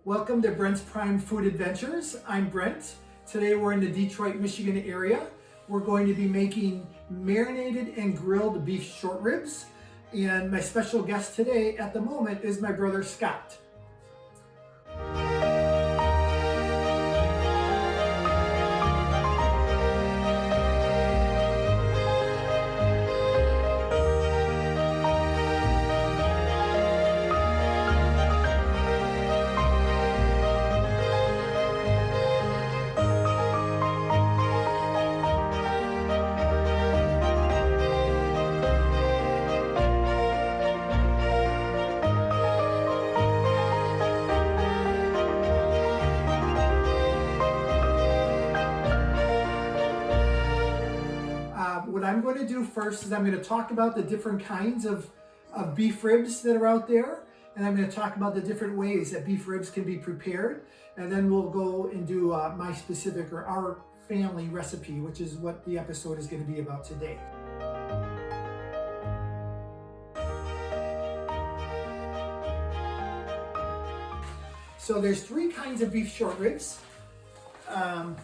Welcome to Brent's Prime Food Adventures. I'm Brent. Today we're in the Detroit, Michigan area. We're going to be making marinated and grilled beef short ribs. And my special guest today at the moment is my brother Scott. What I'm going to do first is I'm going to talk about the different kinds of beef ribs that are out there, and I'm going to talk about the different ways that beef ribs can be prepared, and then we'll go and do my specific or our family recipe, which is what the episode is going to be about today. So there's three kinds of beef short ribs.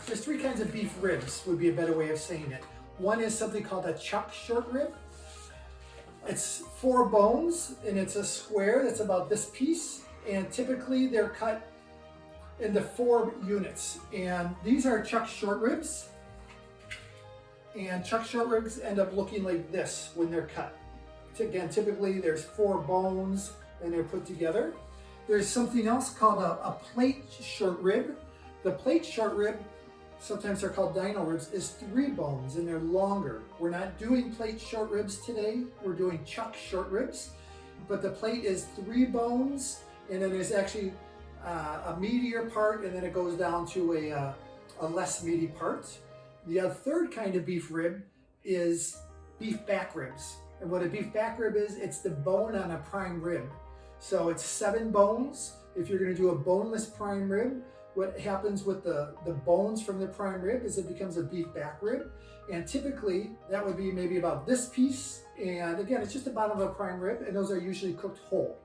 There's three kinds of beef ribs would be a better way of saying it. One is something called a chuck short rib. It's 4 bones and it's a square that's about this piece, and typically they're cut into 4 units. And these are chuck short ribs, and chuck short ribs end up looking like this when they're cut. Again, typically there's 4 bones and they're put together. There's something else called a plate short rib. The plate short rib, sometimes they're called dino ribs, is 3 bones and they're longer. We're not doing plate short ribs today. We're doing chuck short ribs, but the plate is 3 bones, and then there's actually a meatier part, and then it goes down to a less meaty part. The third kind of beef rib is beef back ribs. And what a beef back rib is, it's the bone on a prime rib. So it's 7 bones. If you're gonna do a boneless prime rib, what happens with the bones from the prime rib is it becomes a beef back rib. And typically that would be maybe about this piece. And again, it's just the bottom of a prime rib, and those are usually cooked whole.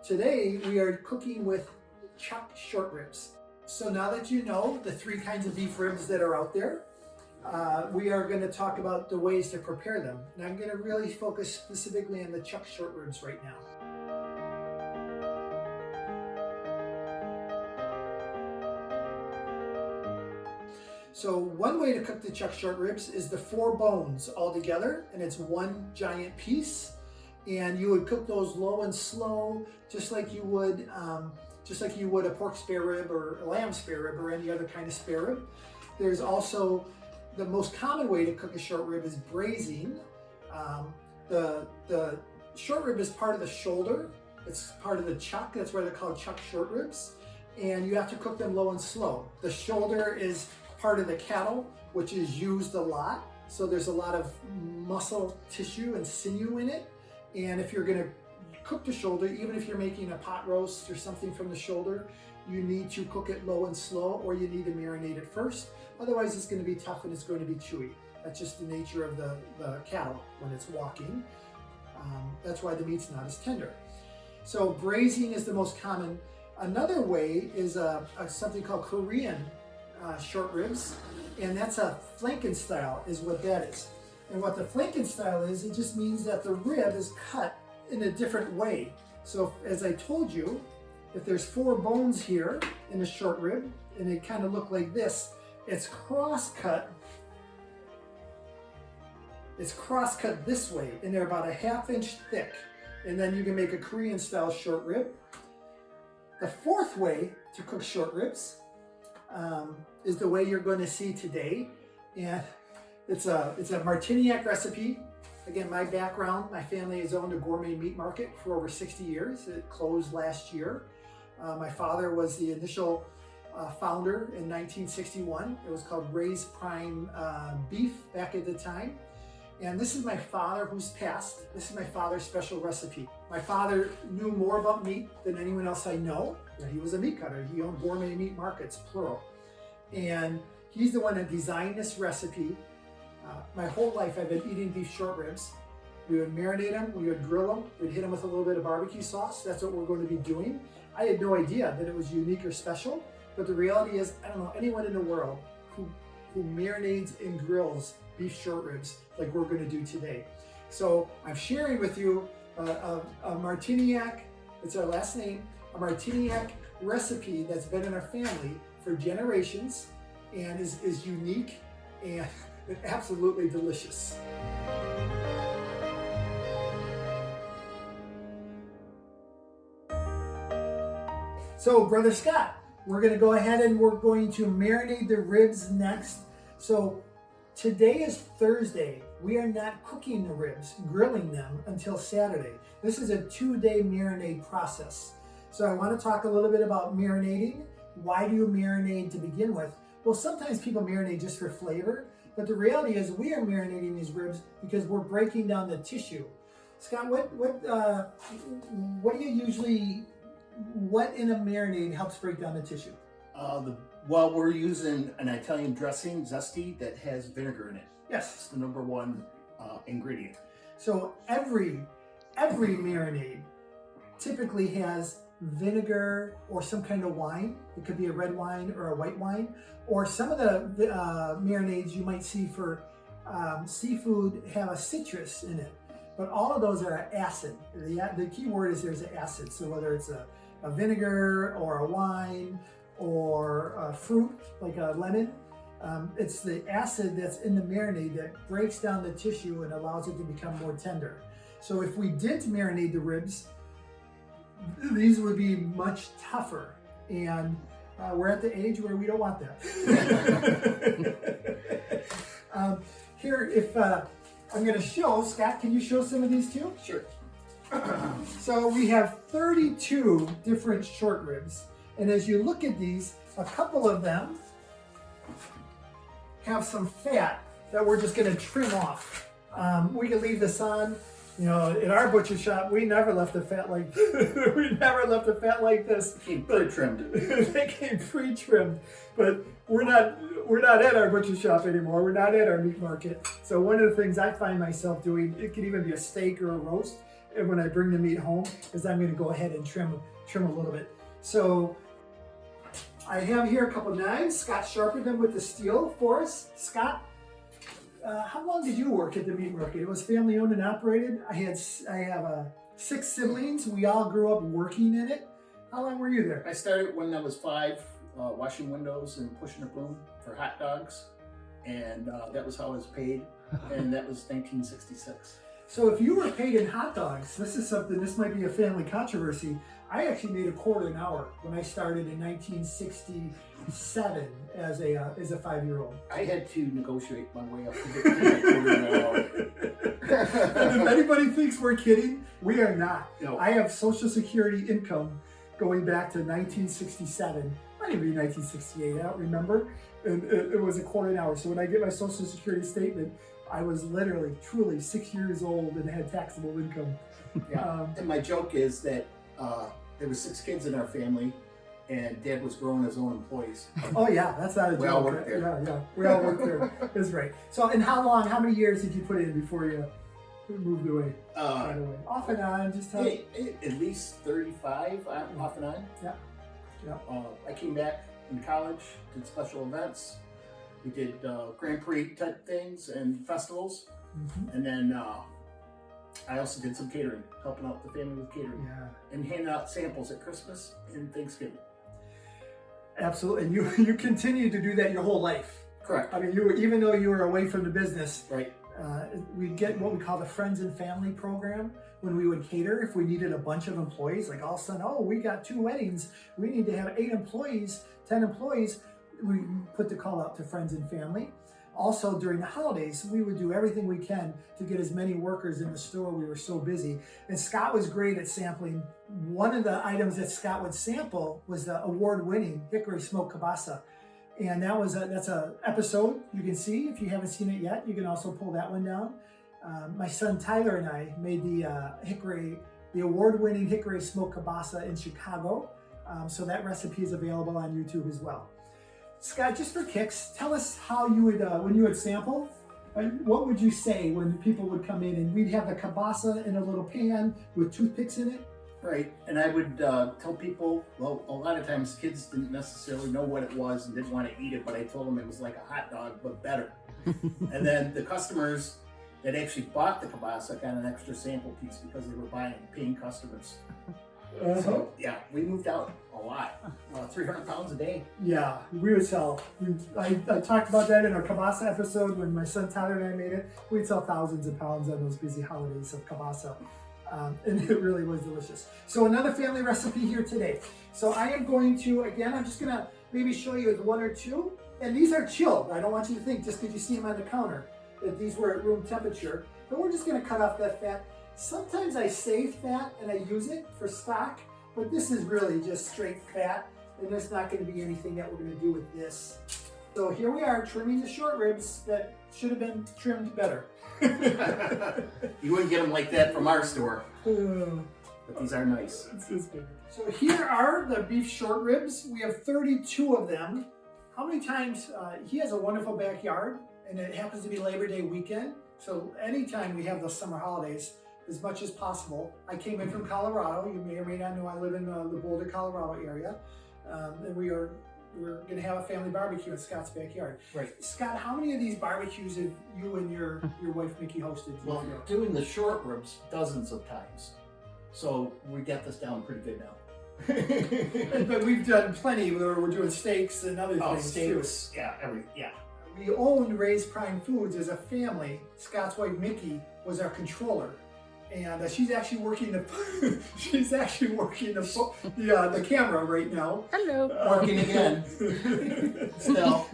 Today we are cooking with chuck short ribs. So now that you know the 3 kinds of beef ribs that are out there, we are going to talk about the ways to prepare them. And I'm going to really focus specifically on the chuck short ribs right now. So one way to cook the chuck short ribs is the 4 bones all together, and it's one giant piece. And you would cook those low and slow, just like you would a pork spare rib or a lamb spare rib or any other kind of spare rib. There's also the most common way to cook a short rib is braising. The short rib is part of the shoulder. It's part of the chuck. That's why they're called chuck short ribs. And you have to cook them low and slow. The shoulder is part of the cattle, which is used a lot. So there's a lot of muscle tissue and sinew in it. And if you're gonna cook the shoulder, even if you're making a pot roast or something from the shoulder, you need to cook it low and slow, or you need to marinate it first. Otherwise it's gonna be tough and it's going to be chewy. That's just the nature of the cattle when it's walking. That's why the meat's not as tender. So braising is the most common. Another way is something called Korean short ribs, and that's a flanken style is what that is. And what the flanken style is, it just means that the rib is cut in a different way. So as I told you, if there's 4 bones here in a short rib and they kind of look like this, it's cross-cut. It's cross-cut this way, and they're about a 1/2 inch thick. And then you can make a Korean style short rib. The 4th way to cook short ribs is the way you're going to see today, and it's a Martyniak recipe. Again, my background, my family has owned a gourmet meat market for over 60 years. It closed last year. My father was the initial founder in 1961. It was called Raised Prime Beef back at the time. And this is my father who's passed. This is my father's special recipe. My father knew more about meat than anyone else I know. He was a meat cutter. He owned gourmet meat markets, plural. And he's the one that designed this recipe. My whole life I've been eating beef short ribs. We would marinate them, we would grill them, we'd hit them with a little bit of barbecue sauce. That's what we're going to be doing. I had no idea that it was unique or special, but the reality is I don't know anyone in the world who marinades and grills beef short ribs like we're going to do today. So I'm sharing with you a Martyniak, it's our last name, a Martyniak recipe that's been in our family for generations and is unique and absolutely delicious. So Brother Scott, we're going to go ahead and we're going to marinate the ribs next. So today is Thursday. We are not cooking the ribs, grilling them until Saturday. This is a 2-day marinade process. So I want to talk a little bit about marinating. Why do you marinate to begin with? Well, sometimes people marinate just for flavor, but the reality is we are marinating these ribs because we're breaking down the tissue. Scott, what do you usually, what in a marinade helps break down the tissue? Well, we're using an Italian dressing, zesty, that has vinegar in it. Yes. It's the number one ingredient. So every marinade typically has vinegar or some kind of wine. It could be a red wine or a white wine. Or some of the marinades you might see for seafood have a citrus in it. But all of those are acid. The key word is there's an acid. So whether it's a vinegar or a wine or a fruit like a lemon, it's the acid that's in the marinade that breaks down the tissue and allows it to become more tender. So if we didn't marinate the ribs, these would be much tougher. And we're at the age where we don't want that. Here, if I'm going to show, Scott, can you show some of these too? Sure. So we have 32 different short ribs. And as you look at these, a couple of them have some fat that we're just going to trim off. We can leave this on. You know, in our butcher shop, we never left the fat like this. It came pre-trimmed. They came pre-trimmed, but we're not at our butcher shop anymore. We're not at our meat market. So one of the things I find myself doing, it could even be a steak or a roast, and when I bring the meat home, is I'm going to go ahead and trim a little bit. So I have here a couple knives. Scott sharpened them with the steel for us. Scott, how long did you work at the meat market? It was family owned and operated. I have 6 siblings. We all grew up working in it. How long were you there? I started when I was 5, washing windows and pushing a broom for hot dogs, and that was how I was paid, and that was 1966. So if you were paid in hot dogs, this might be a family controversy. I actually made $0.25 an hour when I started in 1967 as a 5-year-old. I had to negotiate my way up to get $0.25 an hour. And if anybody thinks we're kidding, we are not. No. I have Social Security income going back to 1967. Might even be 1968, I don't remember. And it was $0.25 an hour. So when I get my Social Security statement, I was literally, truly 6 years old and had taxable income. Yeah. And my joke is that there were 6 kids in our family, and Dad was growing his own employees. Oh yeah, that's not a joke. We all worked there. Yeah, we all worked there. That's right. So, and how many years did you put in before you moved away? Right away. Off and on, just how? At least 35, off and on. Yeah. I came back in college, did special events. We did Grand Prix type things and festivals. Mm-hmm. And then I also did some catering, helping out the family with catering. Yeah. And handing out samples at Christmas and Thanksgiving. Absolutely. And you continued to do that your whole life. Correct. I mean, even though you were away from the business, right? We get what we call the Friends and Family program when we would cater. If we needed a bunch of employees, like all of a sudden, oh, we got 2 weddings, we need to have 8 employees, 10 employees. We put the call out to Friends and Family. Also, during the holidays, we would do everything we can to get as many workers in the store. We were so busy. And Scott was great at sampling. One of the items that Scott would sample was the award-winning hickory smoked kielbasa. And that's a episode you can see. If you haven't seen it yet, you can also pull that one down. My son Tyler and I made the award-winning hickory smoked kielbasa in Chicago. So that recipe is available on YouTube as well. Scott, just for kicks, tell us how you would, when you would sample, what would you say when people would come in and we'd have the kielbasa in a little pan with toothpicks in it? Right, and I would tell people, well, a lot of times kids didn't necessarily know what it was and didn't want to eat it, but I told them it was like a hot dog, but better. And then the customers that actually bought the kielbasa got an extra sample piece because they were paying customers. So yeah, we moved out a lot, 300 pounds a day. Yeah, we would sell. I talked about that in our kielbasa episode when my son Tyler and I made it. We'd sell thousands of pounds on those busy holidays of kielbasa. And it really was delicious. So another family recipe here today. So I am going to, again, I'm just gonna maybe show you with one or two. And these are chilled. I don't want you to think just because you see them on the counter that these were at room temperature. But we're just gonna cut off that fat. Sometimes I save fat and I use it for stock, but this is really just straight fat. And there's not gonna be anything that we're gonna do with this. So here we are trimming the short ribs that should have been trimmed better. You wouldn't get them like that from our store, but these are nice. So here are the beef short ribs. We have 32 of them. How many times, he has a wonderful backyard, and it happens to be Labor Day weekend. So anytime we have the summer holidays, as much as possible. I came in from Colorado. You may or may not know I live in the Boulder, Colorado area. And we're going to have a family barbecue in Scott's backyard. Right. Scott, how many of these barbecues have you and your wife Mickey hosted? Well, doing the short ribs dozens of times. So we got this down pretty good now. But we've done plenty where we're doing steaks and other things steaks, too. Yeah. We owned Ray's Prime Foods as a family. Scott's wife Mickey was our controller. And she's actually working the camera right now. Hello. Working again. Still.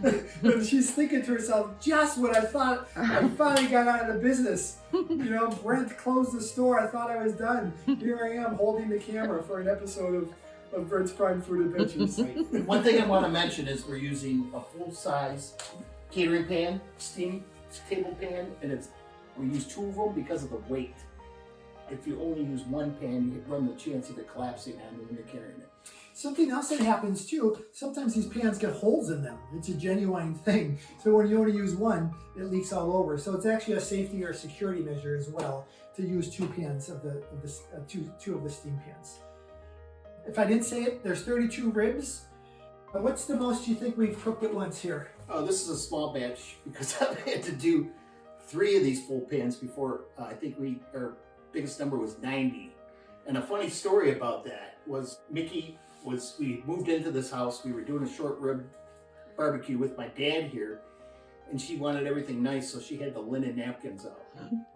And she's thinking to herself, just when I thought I finally got out of the business. You know, Brent closed the store. I thought I was done. Here I am holding the camera for an episode of Brent's Prime Food Adventures. One thing I want to mention is we're using a full-size catering pan, steam table pan, and we use two of them because of the weight. If you only use one pan, you run the chance of it collapsing on you when you're carrying it. Something else that happens too, sometimes these pans get holes in them. It's a genuine thing. So when you only use one, it leaks all over. So it's actually a safety or security measure as well to use two pans of two of the steam pans. If I didn't say it, there's 32 ribs. What's the most you think we've cooked at once here? Oh, this is a small batch because I've had to do 3 of these full pans before. I think our biggest number was 90. And a funny story about that was we moved into this house, we were doing a short rib barbecue with my dad here, and she wanted everything nice, so she had the linen napkins out.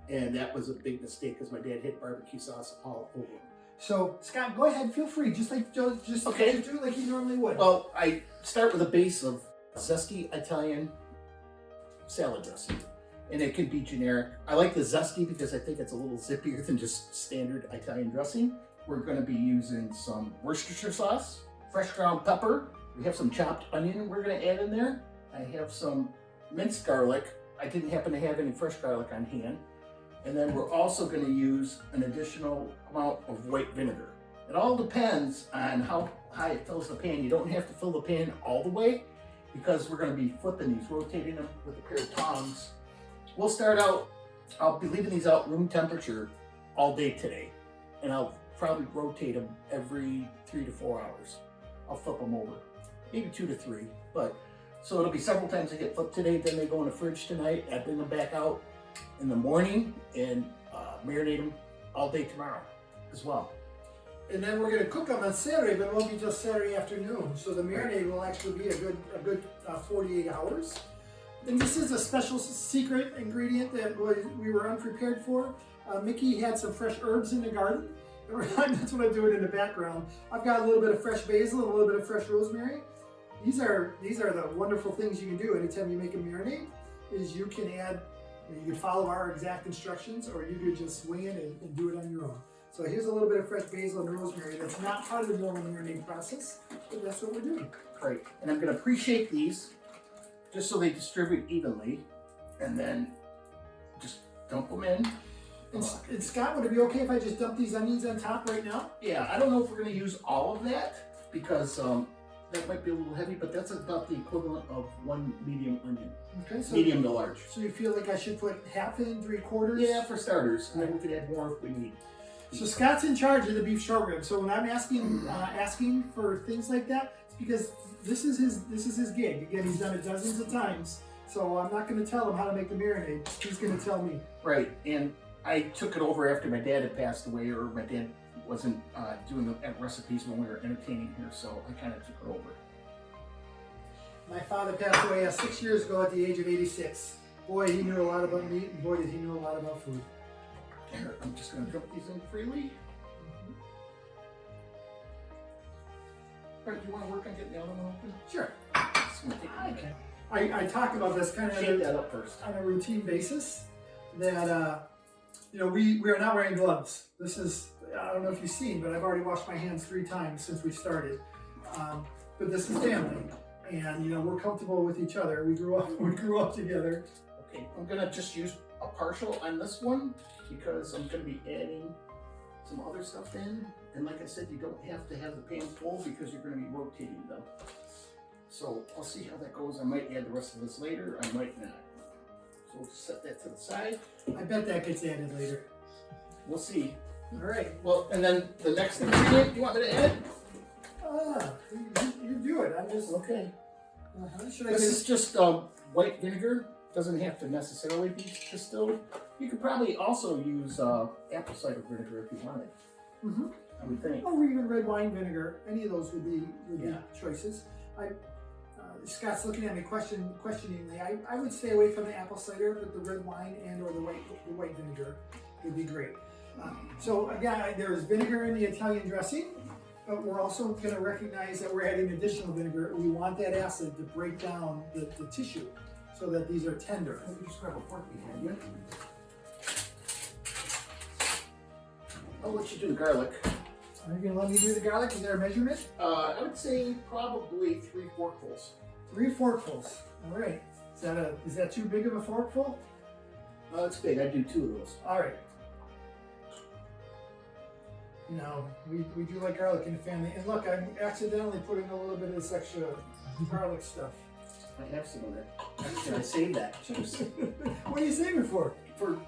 And that was a big mistake because my dad had barbecue sauce all over him. So, Scott, go ahead, feel free, just do it like you normally would. Well, I start with a base of zesty Italian salad dressing. And it can be generic. I like the zesty because I think it's a little zippier than just standard Italian dressing. We're going to be using some Worcestershire sauce, fresh ground pepper. We have some chopped onion we're going to add in there. I have some minced garlic. I didn't happen to have any fresh garlic on hand. And then we're also going to use an additional amount of white vinegar. It all depends on how high it fills the pan. You don't have to fill the pan all the way because we're going to be flipping these, rotating them with a pair of tongs. We'll start out, I'll be leaving these out room temperature all day today. And I'll probably rotate them every 3 to 4 hours. I'll flip them over, maybe 2 to 3. So it'll be several times they get flipped today, then they go in the fridge tonight. I bring them back out in the morning and marinate them all day tomorrow as well. And then we're going to cook them on Saturday, but it won't be till Saturday afternoon. So the marinade will actually be a good 48 hours. And this is a special secret ingredient that we were unprepared for. Mickey had some fresh herbs in the garden. That's what I'm doing in the background. I've got a little bit of fresh basil and a little bit of fresh rosemary. These are the wonderful things you can do anytime you make a marinade. Is you can follow our exact instructions, or you could just wing it and do it on your own. So here's a little bit of fresh basil and rosemary. That's not part of the normal marinade process, but that's what we're doing. Great. And I'm going to pre-shake these just so they distribute evenly, and then just dump them in. And Scott, would it be okay if I just dump these onions on top right now? Yeah, I don't know if we're going to use all of that because that might be a little heavy, but that's about the equivalent of 1 medium onion. Okay, so medium to large. So you feel like I should put half in, 3/4? Yeah, for starters, and then we can add more if we need. So Scott's in charge of the beef short rib. So when I'm asking for things like that, it's because this is his gig. Again, he's done it dozens of times. So I'm not going to tell him how to make the marinade. He's going to tell me. Right, and I took it over after my dad had passed away, or my dad wasn't doing the recipes when we were entertaining here, so I kind of took it over. My father passed away 6 years ago at the age of 86. Boy, he knew a lot about meat, and boy, did he know a lot about food. Here, I'm just going to dump these in freely. Brent, do you want to work on getting the other one open? Sure. It's gonna take a minute. I talk about this kind of Shake that up first. on a routine basis. That we are not wearing gloves. This is, I don't know if you've seen, but I've already washed my hands 3 times since we started. But this is family, and we're comfortable with each other. We grew up together. Okay, I'm gonna just use a partial on this one because I'm gonna be adding some other stuff in. And like I said, you don't have to have the pan full because you're gonna be rotating them. So I'll see how that goes. I might add the rest of this later, I might not. So we'll just set that to the side. I bet that gets added later. We'll see. All right. Well, and then the next ingredient you want me to add? You do it. I'm just Okay. Should I This get is just white vinegar. Doesn't have to necessarily be distilled. You could probably also use apple cider vinegar if you wanted. I would think. or even red wine vinegar? Any of those would be Yeah. choices. Scott's looking at me questioningly. I would stay away from the apple cider, but the red wine and or the white vinegar would be great. So again, there's vinegar in the Italian dressing, but we're also going to recognize that we're adding additional vinegar. We want that acid to break down the tissue so that these are tender. Let me just grab a fork behind you. I'll let you do the garlic. Are you going to let me do the garlic? Is there a measurement? I would say probably 3 forkfuls. 3 forkfuls. All right. Is that too big of a forkful? It's big. I do 2 of those. All right. We do like garlic in the family. And look, I'm accidentally putting a little bit of this extra garlic stuff. I have some of that. Actually, I saved that. What are you saving for? For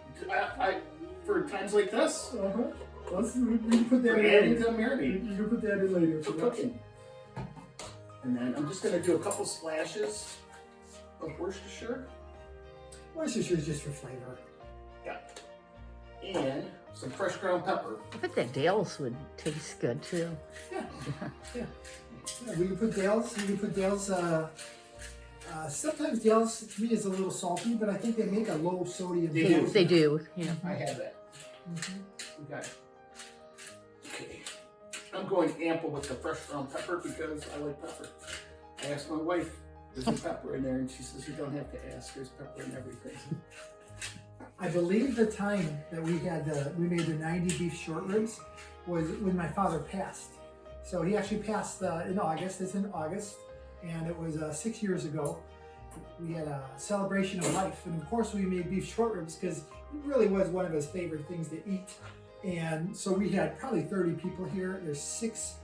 times like this. We can put that For in adding later. to the marinade. You can put that in later. For cooking. And then I'm just going to do a couple splashes of Worcestershire. Worcestershire is just for flavor. Yeah. And some fresh ground pepper. I bet that Dale's would taste good too. Yeah, we can put Dale's. Sometimes Dale's to me is a little salty, but I think they make a low sodium. They do. They do, yeah. I have that. Okay. Okay. I'm going ample with the fresh ground pepper because I like pepper. I asked my wife, "Is there pepper in there?" And she says, "You don't have to ask. There's pepper in everything." I believe the time that we made the 90 beef short ribs was when my father passed. So he actually passed in August. It's in August, and it was 6 years ago. We had a celebration of life, and of course we made beef short ribs because it really was one of his favorite things to eat. And so we had probably 30 people here. There's 6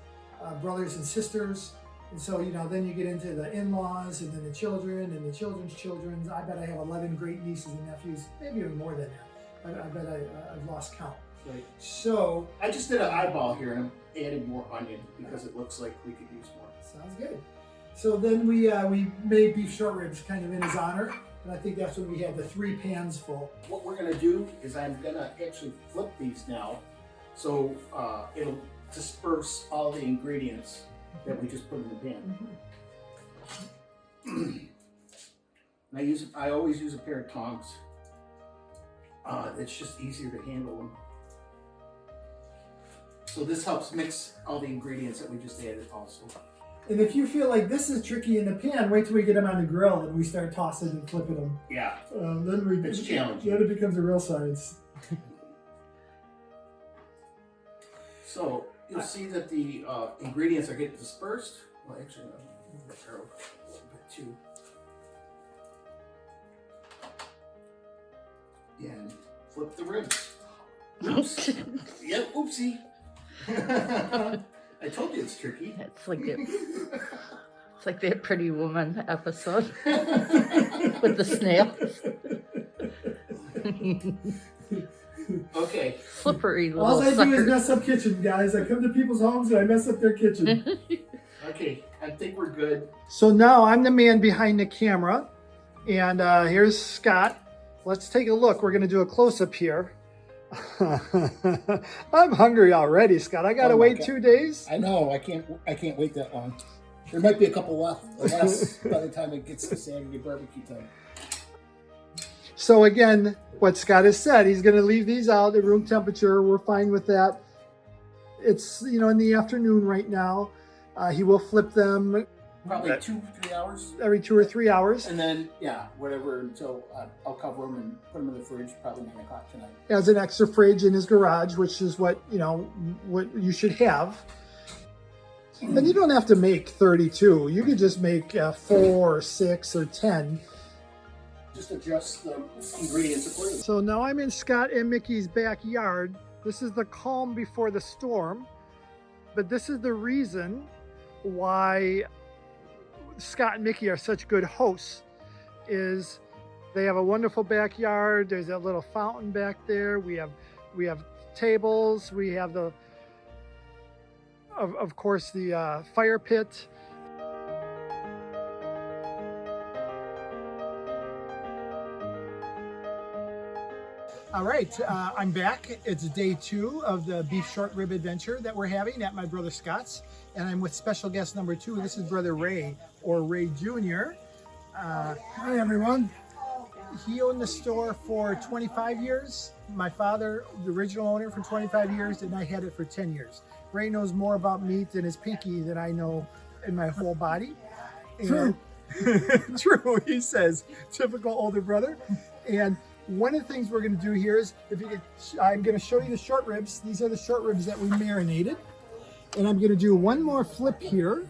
brothers and sisters. And so, then you get into the in-laws and then the children and the children's children. I bet I have 11 great nieces and nephews, maybe even more than that. I bet I've lost count. Right. So I just did an eyeball here and I'm adding more onion because it looks like we could use more. sounds good. So then we made beef short ribs kind of in his honor. And I think that's when we had the 3 pans full. What we're gonna do is I'm gonna actually flip these now, so it'll disperse all the ingredients that we just put in the pan. And I always use a pair of tongs. It's just easier to handle them. So this helps mix all the ingredients that we just added also. And if you feel like this is tricky in the pan, wait till we get them on the grill and we start tossing and flipping them. Yeah, Then it's challenging. Then it becomes a real science. So you'll see that the ingredients are getting dispersed. Well, actually, I'll move the arrow a little bit too. And flip the ribs. Oops. Yep, oopsie. I told you it's tricky. It's like that Pretty Woman episode with the snails. Okay. Slippery little All I do is sucker. mess up kitchen, guys. I come to people's homes and I mess up their kitchen. Okay, I think we're good. So now I'm the man behind the camera, and here's Scott. Let's take a look. We're going to do a close-up here. I'm hungry already, Scott. I got to wait 2 days. I know. I can't wait that long. There might be a couple less by the time it gets to Saturday barbecue time. So again, what Scott has said, he's going to leave these out at room temperature. We're fine with that. It's, in the afternoon right now. He will flip them Probably 2-3 hours. every 2 or 3 hours. And then, whatever, until I'll cover them and put them in the fridge, probably 9 o'clock tonight. As an extra fridge in his garage, which is what you should have. And you don't have to make 32. You could just make 4 or 6 or 10. Just adjust the ingredients accordingly. So now I'm in Scott and Mickey's backyard. This is the calm before the storm. But this is the reason why Scott and Mickey are such good hosts, is they have a wonderful backyard. There's that little fountain back there. We have tables. We have of course the fire pit. All right, I'm back. It's day 2 of the beef short rib adventure that we're having at my brother Scott's, and I'm with special guest number 2. This is brother Ray, or Ray Jr. Hi everyone. He owned the store for 25 years. My father, the original owner, for 25 years, and I had it for 10 years. Ray knows more about meat in his pinky than I know in my whole body. True. True, he says. Typical older brother. And one of the things we're going to do here is, I'm going to show you the short ribs. These are the short ribs that we marinated. And I'm going to do one more flip here.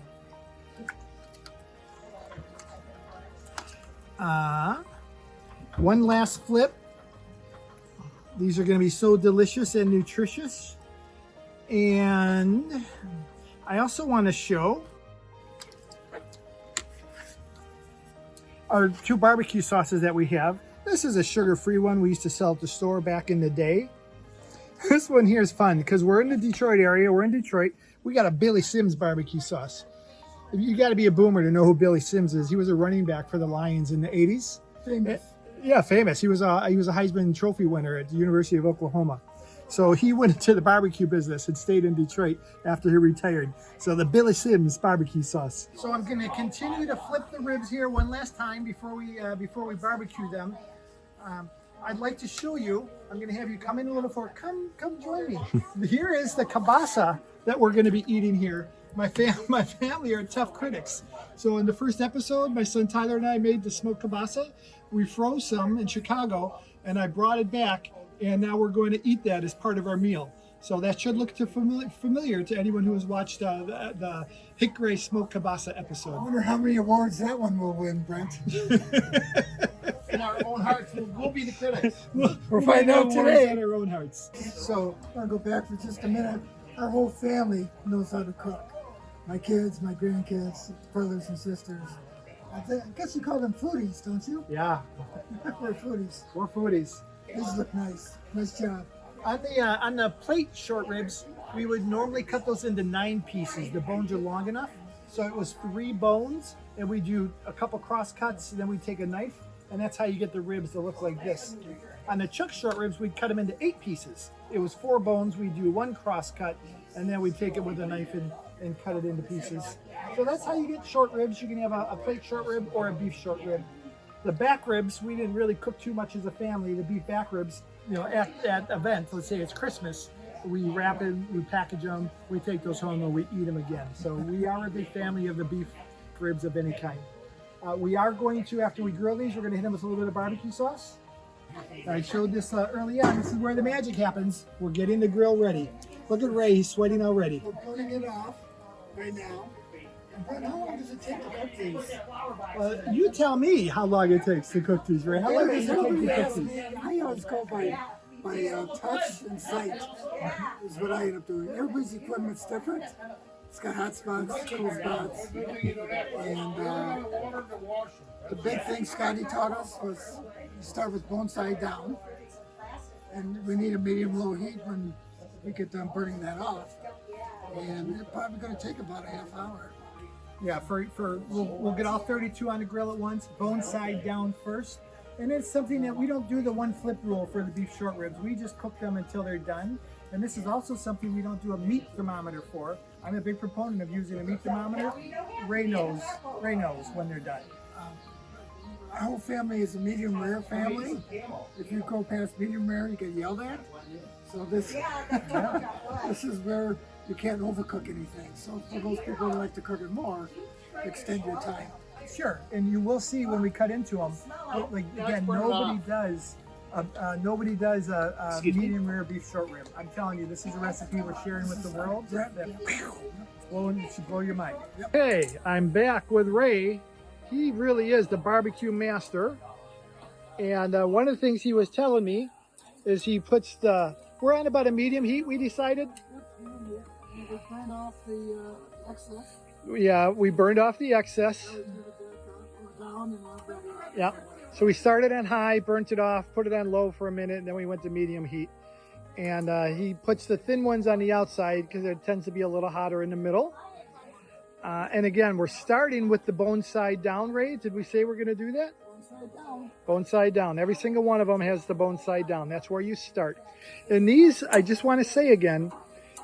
One last flip. These are going to be so delicious and nutritious. And I also want to show our 2 barbecue sauces that we have. This is a sugar-free one we used to sell at the store back in the day. This one here is fun because we're in the Detroit area. We're in Detroit. We got a Billy Sims barbecue sauce. You got to be a boomer to know who Billy Sims is. He was a running back for the Lions in the 80s. Famous. Yeah, famous. He was a Heisman Trophy winner at the University of Oklahoma. So he went into the barbecue business and stayed in Detroit after he retired. So the Billy Sims barbecue sauce. So I'm going to continue to flip the ribs here one last time before we barbecue them. I'd like to show you. I'm going to have you come in a little further. Come join me. Here is the kielbasa that we're going to be eating here. My family are tough critics. So in the first episode, my son Tyler and I made the smoked kielbasa. We froze some in Chicago, and I brought it back. And now we're going to eat that as part of our meal. So that should look familiar to anyone who has watched the Hickory Smoked Kielbasa episode. I wonder how many awards that one will win, Brent. In our own hearts, we'll be the critics. We'll find out today. In our own hearts. So I'll go back for just a minute. Our whole family knows how to cook. My kids, my grandkids, brothers and sisters. I guess you call them foodies, don't you? Yeah, We're foodies. we're foodies. These look nice. Nice job. On the plate short ribs, we would normally cut those into 9 pieces. The bones are long enough. So it was 3 bones, and we do a couple cross cuts, and then we take a knife, and that's how you get the ribs to look like this. On the chuck short ribs, we'd cut them into 8 pieces. It was 4 bones, we do 1 cross cut, and then we take it with a knife and cut it into pieces. So that's how you get short ribs. You can have a plate short rib or a beef short rib. The back ribs, we didn't really cook too much as a family. The beef back ribs, at events, let's say it's Christmas, we wrap it, we package them, we take those home, and we eat them again. So we are a big family of the beef ribs of any kind. We are going to, after we grill these, we're going to hit them with a little bit of barbecue sauce. I showed this early on. This is where the magic happens. We're getting the grill ready. Look at Ray, he's sweating already. We're putting it off right now. And how long does it take to cook these? You tell me how long it takes to cook these, Ray. How long does it take to cook these? I always go by touch and sight is what I end up doing. Everybody's equipment's different. It's got hot spots, cool spots. And the big thing Scotty taught us was you start with bone side down. and we need a medium-low heat when we get done burning that off. And it's probably going to take about a half hour. Yeah, we'll get all 32 on the grill at once, bone side down first. And it's something that we don't do the one flip rule for the beef short ribs. We just cook them until they're done. And this is also something we don't do a meat thermometer for. I'm a big proponent of using a meat thermometer. Ray knows when they're done. Our whole family is a medium rare family. If you go past medium rare, you get yelled at. So this is where you can't overcook anything. So for those people who like to cook it more, extend your time. Sure, and you will see when we cut into them. Like again, nobody does a medium rare beef short rib. I'm telling you, this is a recipe we're sharing with the world. That should blow your mind. Hey, I'm back with Ray. He really is the barbecue master. And one of the things he was telling me is he puts we're on about a medium heat, we decided. We burned off the excess. Yeah, we burned off the excess. Yeah. So we started on high, burnt it off, put it on low for a minute, and then we went to medium heat. And he puts the thin ones on the outside because it tends to be a little hotter in the middle. And again, we're starting with the bone side down, Ray. Did we say we're going to do that? Bone side down. Bone side down. Every single one of them has the bone side down. That's where you start. And these, I just want to say again,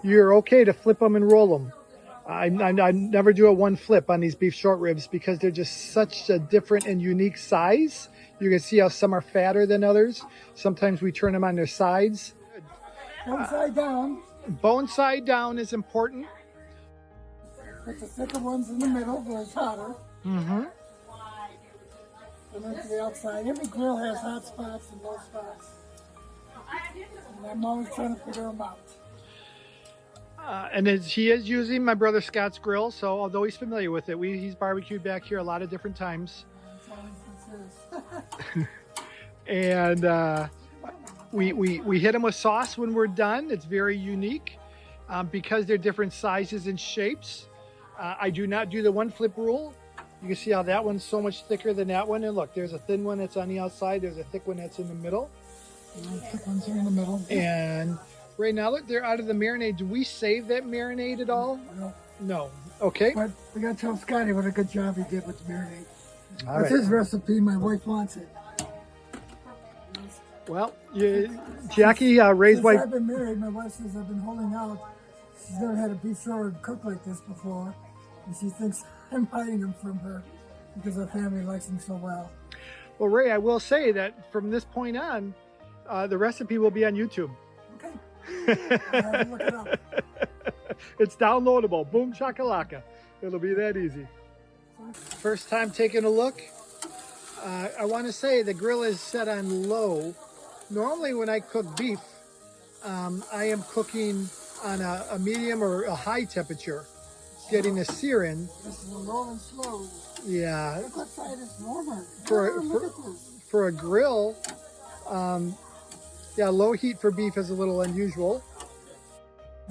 you're okay to flip them and roll them. I never do a one flip on these beef short ribs because they're just such a different and unique size. You can see how some are fatter than others. Sometimes we turn them on their sides. Bone side down. Bone side down is important. Put the thicker ones in the middle where it's hotter. Mm-hmm. And then to the outside. Every grill has hot spots and low spots. And I'm always trying to figure them out. And he is using my brother Scott's grill, so although he's familiar with it, he's barbecued back here a lot of different times. And we hit them with sauce when we're done. It's very unique because they're different sizes and shapes. I do not do the one flip rule. You can see how that one's so much thicker than that one. And look, there's a thin one that's on the outside. There's a thick one that's in the middle. Thick ones are in the middle. And right now, look, they're out of the marinade. Do we save that marinade at all? No. No. Okay. But we got to tell Scotty what a good job he did with the marinade. All That's right. his recipe. My wife wants it. Well, Jackie, Ray's Since wife. I've been married, my wife says I've been holding out. She's never had a beef short rib cooked like this before. And she thinks I'm hiding them from her because our family likes them so well. Well, Ray, I will say that from this point on, the recipe will be on YouTube. Okay. I'll look it up. It's downloadable. Boom chakalaka. It'll be that easy. First time taking a look. I want to say the grill is set on low. Normally when I cook beef, I am cooking on a medium or a high temperature, getting the sear in. This is a low and slow. Yeah. Look what side is warmer. For a grill, yeah, low heat for beef is a little unusual,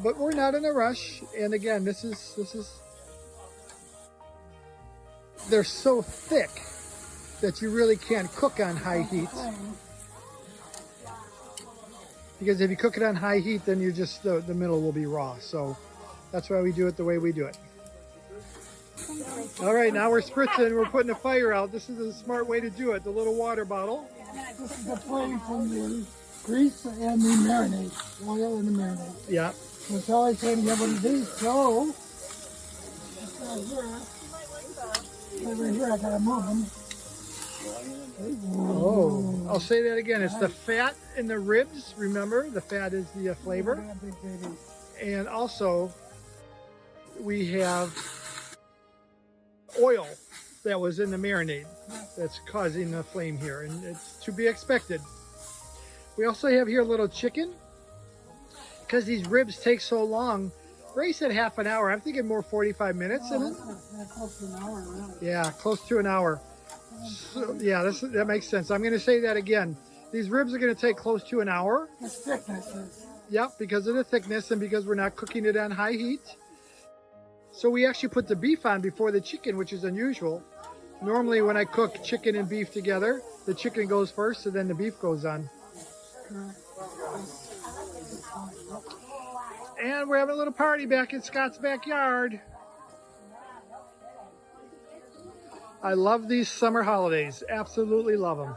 but we're not in a rush. And again, this is they're so thick that you really can't cook on high heat. Because if you cook it on high heat, then you just the middle will be raw. So that's why we do it the way we do it. All right, now we're spritzing. We're putting the fire out. This is a smart way to do it. The little water bottle. This is the flame from the grease and the marinade, oil and the marinade. Yeah. So it's always saying you have one of these. So, over here I gotta move them. Oh, I'll say that again. It's the fat in the ribs. Remember, the fat is the flavor. And also, we have oil that was in the marinade that's causing the flame here, and it's to be expected. We also have here a little chicken. Because these ribs take so long, Ray said half an hour. I'm thinking more 45 minutes. Close to an hour, really. Yeah, close to an hour. So, yeah, that makes sense. I'm going to say that again. These ribs are going to take close to an hour. The thickness is. Yep, because of the thickness and because we're not cooking it on high heat. So we actually put the beef on before the chicken, which is unusual. Normally when I cook chicken and beef together, the chicken goes first and then the beef goes on. Correct. And we're having a little party back in Scott's backyard. I love these summer holidays. Absolutely love them.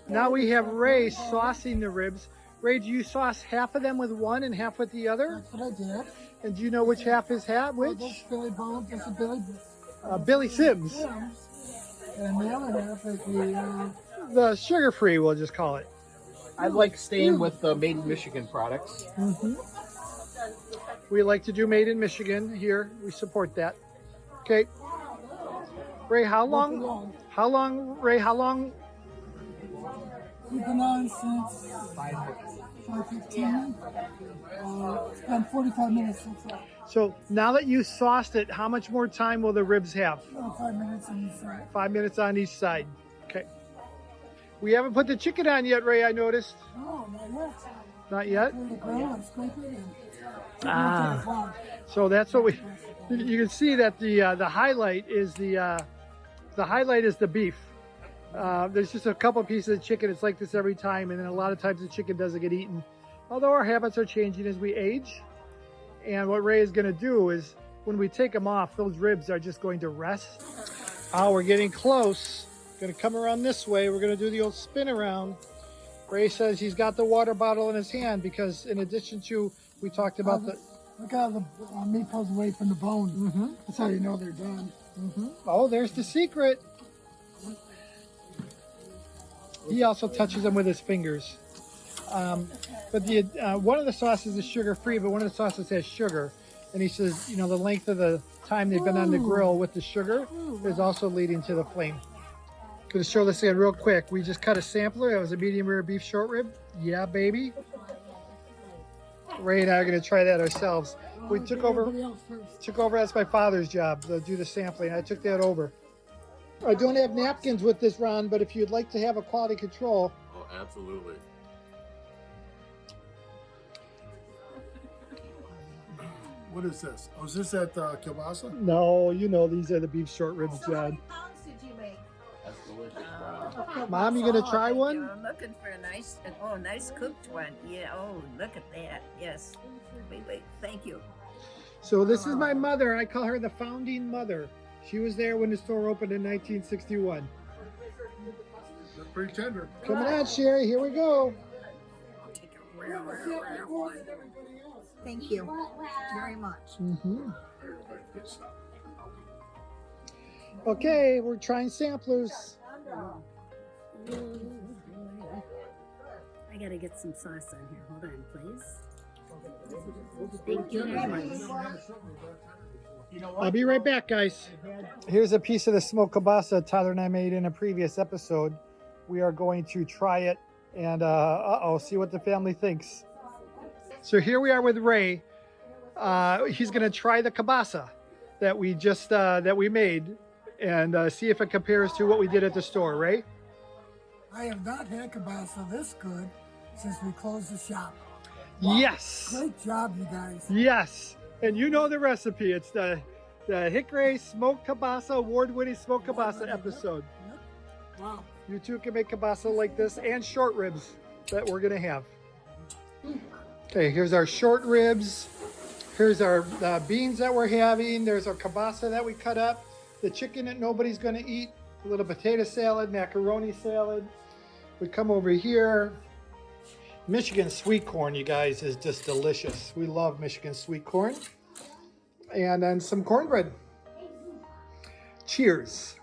Now we have Ray saucing the ribs. Ray, do you sauce half of them with one and half with the other? That's what I did. And do you know which half is half? Which? That's Billy Bones. That's a Billy. Billy Sims. And the other half is The sugar-free, we'll just call it. I like staying with the Made in Michigan products. We like to do Made in Michigan here. We support that. Okay. Ray, how long? How long, Ray? How long? We've been on since 5:15. It's been 45 minutes so far. So now that you sauced it, how much more time will the ribs have? 5 minutes on each side. 5 minutes on each side. Okay. We haven't put the chicken on yet, Ray, I noticed. No, not yet. Not yet? Clear the grill and scrape it in. Ah. So that's what you can see that the highlight is the highlight is the beef. There's just a couple pieces of chicken. It's like this every time, and then a lot of times the chicken doesn't get eaten. Although our habits are changing as we age. And what Ray is going to do is when we take them off, those ribs are just going to rest. Oh, we're getting close. Going to come around this way. We're going to do the old spin around. Ray says he's got the water bottle in his hand because in addition to, we talked about the... Look how the meat pulls away from the bone. That's how you know they're done. Oh, there's the secret. He also touches them with his fingers. But the one of the sauces is sugar-free, but one of the sauces has sugar. And he says, you know, the length of the time they've been on the grill with the sugar is also leading to the flame. Going to show this again real quick. We just cut a sampler. That was a medium rare beef short rib. Yeah, baby. Ray and I are going to try that ourselves. We took over. That's my father's job to do the sampling. I took that over. I don't have napkins with this, Ron, but if you'd like to have a quality control. Oh, absolutely. What is this? Oh, is this at kielbasa? No, you know these are the beef short ribs, So how John. many pounds did you make? That's delicious. Mom, you gonna try one? I'm looking for a nice cooked one. Yeah, oh, look at that. Yes. Wait, thank you. So this is my mother. I call her the founding mother. She was there when the store opened in 1961. That's pretty tender. Coming on, Sherry. Here we go. I'll take a rare one. Thank you very much. Okay, we're trying samplers. I gotta get some sauce on here. Hold on, please. Thank you very much. I'll be right back, guys. Here's a piece of the smoked kielbasa Tyler and I made in a previous episode. We are going to try it and see what the family thinks. So here we are with Ray. He's going to try the kielbasa that we just that we made and see if it compares to what we did at the store. Ray? I have not had kielbasa this good since we closed the shop. Yes. Great job, you guys. Yes. And you know the recipe. It's the Hickory Smoked Kielbasa, award-winning smoked kielbasa episode. Yep. Wow. You too can make kielbasa like this and short ribs that we're going to have. Okay, here's our short ribs. Here's our beans that we're having. There's our kielbasa that we cut up. The chicken that nobody's going to eat. A little potato salad, macaroni salad. We come over here. Michigan sweet corn, you guys, is just delicious. We love Michigan sweet corn. And then some cornbread. Cheers.